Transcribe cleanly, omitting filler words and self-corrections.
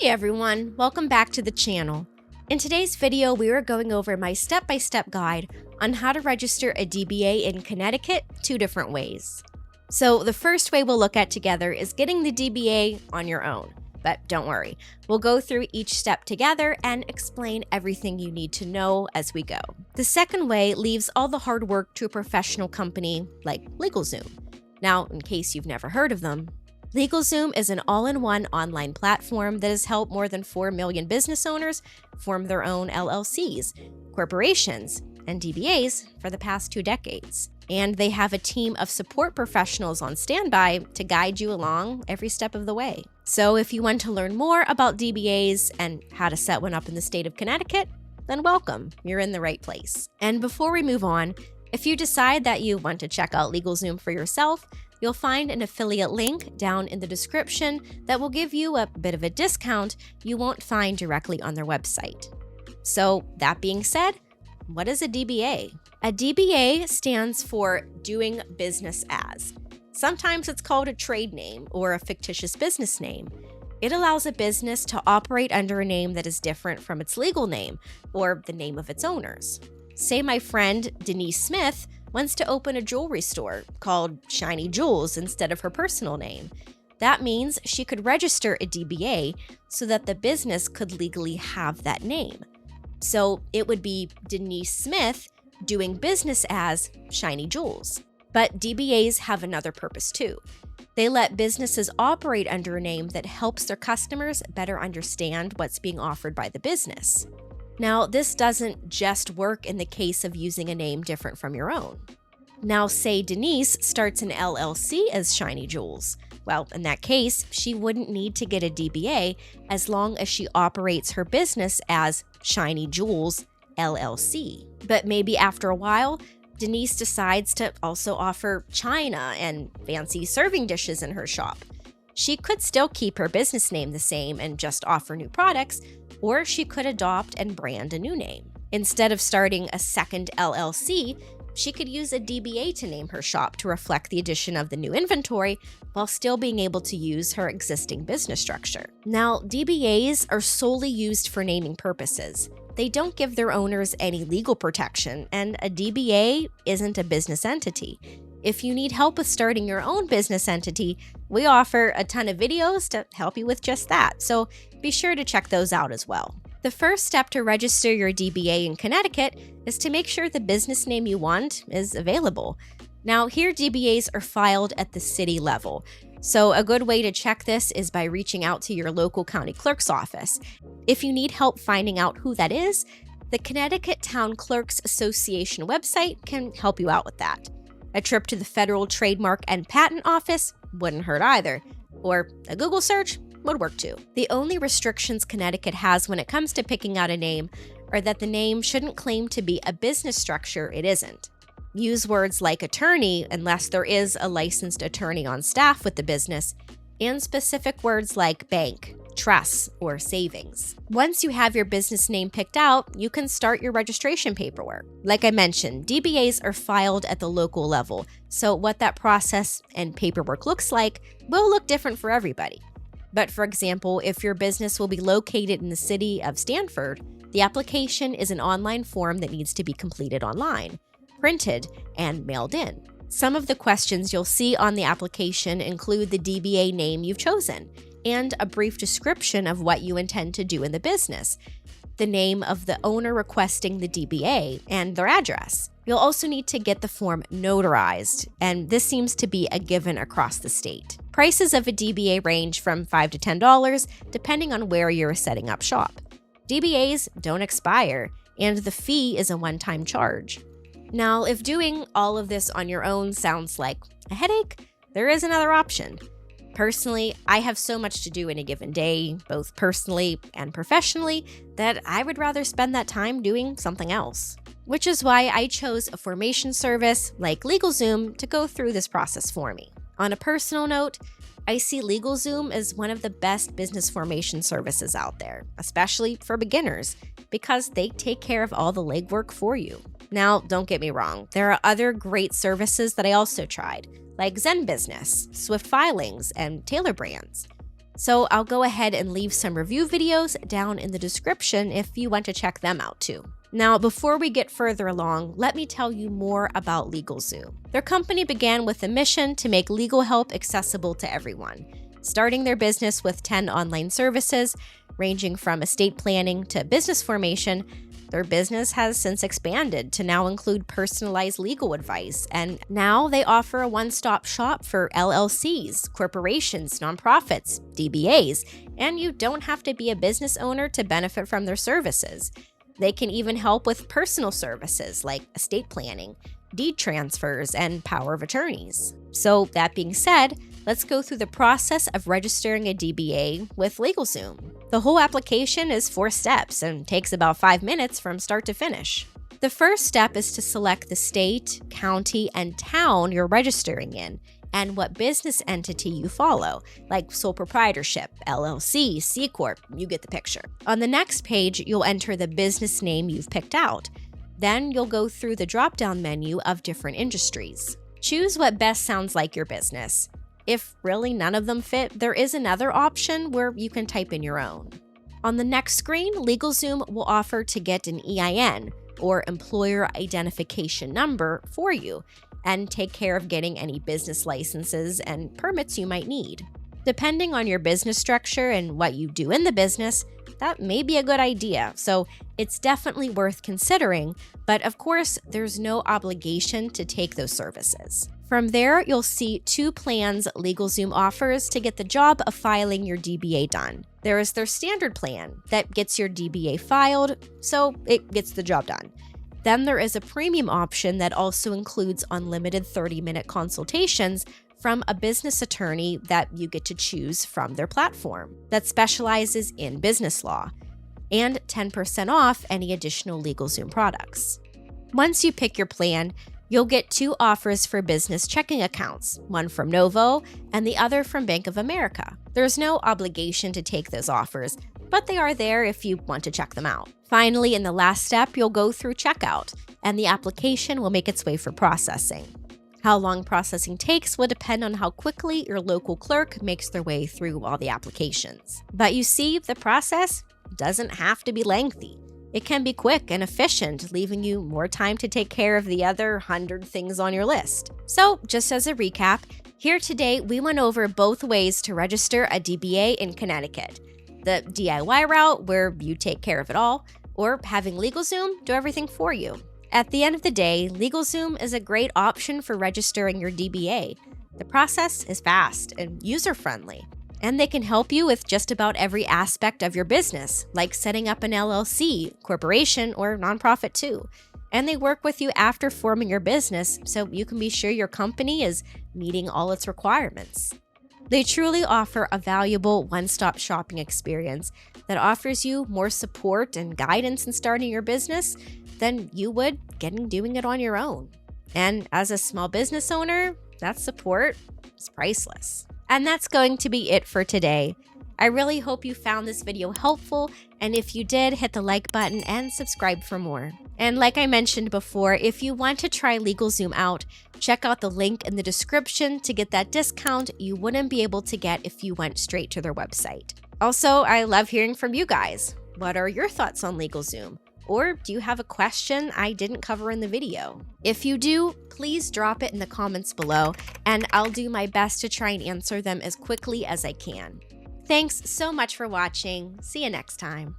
Hey everyone, welcome back to the channel. In today's video, we are going over my step-by-step guide on how to register a DBA in Connecticut 2 different ways. So the first way we'll look at together is getting the DBA on your own. But don't worry, we'll go through each step together and explain everything you need to know as we go. The second way leaves all the hard work to a professional company like LegalZoom. Now, in case you've never heard of them, LegalZoom is an all-in-one online platform that has helped more than 4 million business owners form their own LLCs, corporations, and DBAs for the past 2 decades. And they have a team of support professionals on standby to guide you along every step of the way. So if you want to learn more about DBAs and how to set one up in the state of Connecticut, then welcome, you're in the right place. And before we move on, if you decide that you want to check out LegalZoom for yourself, you'll find an affiliate link down in the description that will give you a bit of a discount you won't find directly on their website. So that being said, what is a DBA? A DBA stands for doing business as. Sometimes it's called a trade name or a fictitious business name. It allows a business to operate under a name that is different from its legal name or the name of its owners. Say my friend Denise Smith wants to open a jewelry store called Shiny Jewels instead of her personal name. That means she could register a DBA so that the business could legally have that name. So it would be Denise Smith doing business as Shiny Jewels. But DBAs have another purpose too. They let businesses operate under a name that helps their customers better understand what's being offered by the business. Now, this doesn't just work in the case of using a name different from your own. Now, say Denise starts an LLC as Shiny Jewels. Well, in that case, she wouldn't need to get a DBA as long as she operates her business as Shiny Jewels LLC. But maybe after a while, Denise decides to also offer china and fancy serving dishes in her shop. She could still keep her business name the same and just offer new products, or she could adopt and brand a new name. Instead of starting a second LLC, she could use a DBA to name her shop to reflect the addition of the new inventory while still being able to use her existing business structure. Now, DBAs are solely used for naming purposes. They don't give their owners any legal protection, and a DBA isn't a business entity. If you need help with starting your own business entity, we offer a ton of videos to help you with just that, so be sure to check those out as well. The first step to register your DBA in Connecticut is to make sure the business name you want is available. Now, here DBAs are filed at the city level, so a good way to check this is by reaching out to your local county clerk's office. If you need help finding out who that is, the Connecticut Town Clerks Association website can help you out with that. A trip to the Federal Trademark and Patent Office wouldn't hurt either, or a Google search would work too. The only restrictions Connecticut has when it comes to picking out a name are that the name shouldn't claim to be a business structure it isn't. Use words like attorney unless there is a licensed attorney on staff with the business, and specific words like bank, trust, or savings. Once you have your business name picked out, you can start your registration paperwork. Like I mentioned, DBAs are filed at the local level, so what that process and paperwork looks like will look different for everybody. But for example, if your business will be located in the city of Stamford, the application is an online form that needs to be completed online, printed, and mailed in. Some of the questions you'll see on the application include the DBA name you've chosen, and a brief description of what you intend to do in the business, the name of the owner requesting the DBA, and their address. You'll also need to get the form notarized, and this seems to be a given across the state. Prices of a DBA range from $5 to $10, depending on where you're setting up shop. DBAs don't expire, and the fee is a one-time charge. Now, if doing all of this on your own sounds like a headache, there is another option. Personally, I have so much to do in a given day, both personally and professionally, that I would rather spend that time doing something else. Which is why I chose a formation service like LegalZoom to go through this process for me. On a personal note, I see LegalZoom as one of the best business formation services out there, especially for beginners, because they take care of all the legwork for you. Now, don't get me wrong, there are other great services that I also tried, like Zen Business, Swift Filings, and Taylor Brands. So I'll go ahead and leave some review videos down in the description if you want to check them out too. Now, before we get further along, let me tell you more about LegalZoom. Their company began with a mission to make legal help accessible to everyone, starting their business with 10 online services, ranging from estate planning to business formation. Their business has since expanded to now include personalized legal advice, and now they offer a one-stop shop for LLCs, corporations, nonprofits, DBAs, and you don't have to be a business owner to benefit from their services. They can even help with personal services like estate planning, deed transfers, and power of attorneys. So that being said, let's go through the process of registering a DBA with LegalZoom. The whole application is 4 steps and takes about 5 minutes from start to finish. The first step is to select the state, county, and town you're registering in, and what business entity you follow, like sole proprietorship, LLC, C Corp, you get the picture. On the next page, you'll enter the business name you've picked out. Then you'll go through the drop-down menu of different industries. Choose what best sounds like your business. If really none of them fit, there is another option where you can type in your own. On the next screen, LegalZoom will offer to get an EIN, or Employer Identification Number, for you, and take care of getting any business licenses and permits you might need. Depending on your business structure and what you do in the business, that may be a good idea, so it's definitely worth considering, but of course, there's no obligation to take those services. From there, you'll see 2 plans LegalZoom offers to get the job of filing your DBA done. There is their standard plan that gets your DBA filed, so it gets the job done. Then there is a premium option that also includes unlimited 30-minute consultations from a business attorney that you get to choose from their platform that specializes in business law, and 10% off any additional LegalZoom products. Once you pick your plan, you'll get 2 offers for business checking accounts, one from Novo and the other from Bank of America. There's no obligation to take those offers, but they are there if you want to check them out. Finally, in the last step, you'll go through checkout, and the application will make its way for processing. How long processing takes will depend on how quickly your local clerk makes their way through all the applications. But you see, the process doesn't have to be lengthy. It can be quick and efficient, leaving you more time to take care of the other 100 things on your list. So, just as a recap, here today we went over both ways to register a DBA in Connecticut. The DIY route, where you take care of it all, or having LegalZoom do everything for you. At the end of the day, LegalZoom is a great option for registering your DBA. The process is fast and user-friendly, and they can help you with just about every aspect of your business, like setting up an LLC, corporation, or nonprofit too. And they work with you after forming your business, so you can be sure your company is meeting all its requirements. They truly offer a valuable one-stop shopping experience that offers you more support and guidance in starting your business than you would doing it on your own. And as a small business owner, that support is priceless. And that's going to be it for today. I really hope you found this video helpful, and if you did, hit the like button and subscribe for more. And like I mentioned before, if you want to try LegalZoom out, check out the link in the description to get that discount you wouldn't be able to get if you went straight to their website. Also, I love hearing from you guys. What are your thoughts on LegalZoom? Or do you have a question I didn't cover in the video? If you do, please drop it in the comments below, and I'll do my best to try and answer them as quickly as I can. Thanks so much for watching. See you next time.